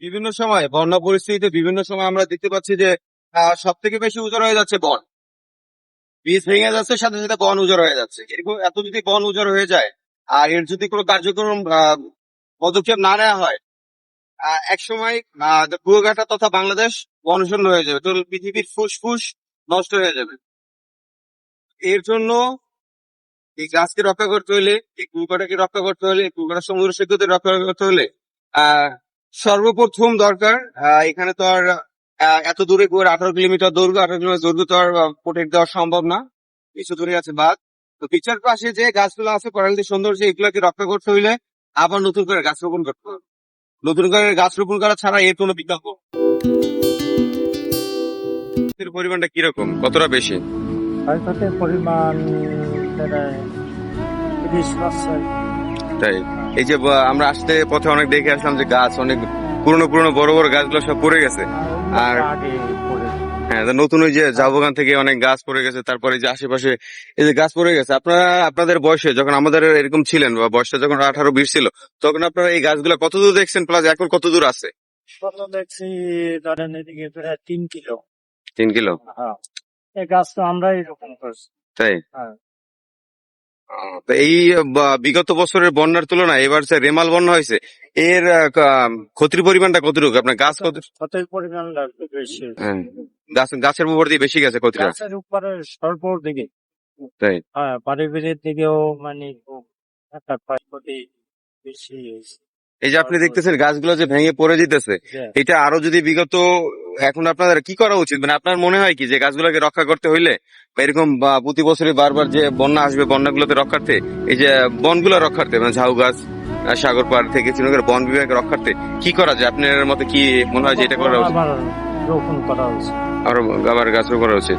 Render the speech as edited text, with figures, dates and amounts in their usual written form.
বিভিন্ন সময় বন্যা পরিস্থিতিতে বিভিন্ন সময় আমরা দেখতে পাচ্ছি যে সব থেকে বেশি উজাড় হয়ে যাচ্ছে বন। বীজ ভেঙে যাচ্ছে, সাথে সাথে বন উজাড় হয়ে যাচ্ছে। এরকম এত যদি বন উজাড় হয়ে যায় আর এর যদি কোনো কার্যক্রম পদক্ষেপ না নেওয়া হয়, এক সময় কুয়াকাটা তথা বাংলাদেশ বনশূন্য হয়ে যাবে, টোটাল পৃথিবীর ফুসফুস নষ্ট হয়ে যাবে। এর জন্য এই গাছকে রক্ষা করতে হলে, এই কুয়াকাটাকে রক্ষা করতে হলে, কুয়াকাটা সমুদ্র সৈকতে রক্ষা করতে হলে আহ সর্বপ্রথম দরকার, এখানে তো আর এত দূরে 18 কিলোমিটার দৈর্ঘ্য, 18 কিলোমিটার দৈর্ঘ্য তো আর প্রোটেক্ট দেওয়া সম্ভব না। কিছু দূরে আছে বাঘ। তো পিছার পাশে যে গাছগুলো আছে প্রাকৃতিক সৌন্দর্য, এগুলোকে রক্ষা করতে হইলে আবার নতুন করে গাছ রোপণ করতে হবে। নতুন করে গাছ রোপণ করা ছাড়া এর কোনো বিকল্প এর পরিমাণটা কিরকম, কতটা বেশি? ক্ষয়ক্ষতির পরিমাণ প্রায় 30%। তাই এই যে আমরা আসতে পথে অনেক দেখে আসলাম যে গাছ অনেক পুরনো পুরনো বড় বড় গাছগুলো সব পড়ে গেছে। আর আগে পড়ে হ্যাঁ, তো নতুন ওই যে জাবগান থেকে অনেক গাছ পড়ে গেছে, তারপরে যে আশেপাশে এই যে গাছ পড়ে গেছে। আপনারা আপনাদের বয়সে যখন আমাদের এরকম ছিলেন, বা বয়সটা যখন 18-20 ছিল, তখন আপনারা এই গাছগুলো কত দূর দেখছেন, প্লাস এখন কত দূর আছে? কত দেখছি, ধরেন এদিকে প্রায় 3 কিলো। 3 কিলো? হ্যাঁ, এই গাছ তো আমরাই রোপণ করছি। তাই? হ্যাঁ, তো এই বিগত বছরের বন্যার তুলনায় এবার যে রেমাল বন্যা হয়েছে, এর ক্ষতির পরিমাণটা কতটুকু? আপনার গাছ কত? ক্ষতির পরিমাণ লাগবে বেশি। হ্যাঁ, গাছের উপর দিয়ে বেশি গেছে ক্ষতিটা। গাছের উপরে সর্বর দিকে, তাই? হ্যাঁ, বাড়ির দিকেও মানে খুব একটা ক্ষয়ক্ষতি বেশি হয়েছে। এই যে আপনি দেখতেছেন গাছগুলো যে ভেঙে পড়ে যেতেছে, এটা আরো যদি বিগত, এখন আপনাদের কি করা উচিত? মানে আপনার মনে হয় কি যে গাছগুলোকে রক্ষা করতে হইলে, বা এরকম প্রতি বছরই বারবার যে বন্যা আসবে, বন্যাগুলোতে রক্ষার্থে এই যে বনগুলো রক্ষার্থে, মানে ঝাউ গাছ, সাগর পাড় থেকে শ্রীনগর বন বিভাগ রক্ষার্থে কি করা যায়? আপনার মতে কি মনে হয় যে এটা করা উচিত? আবার রোপণ করা উচিত। আবার গাছ রোপণ করা উচিত?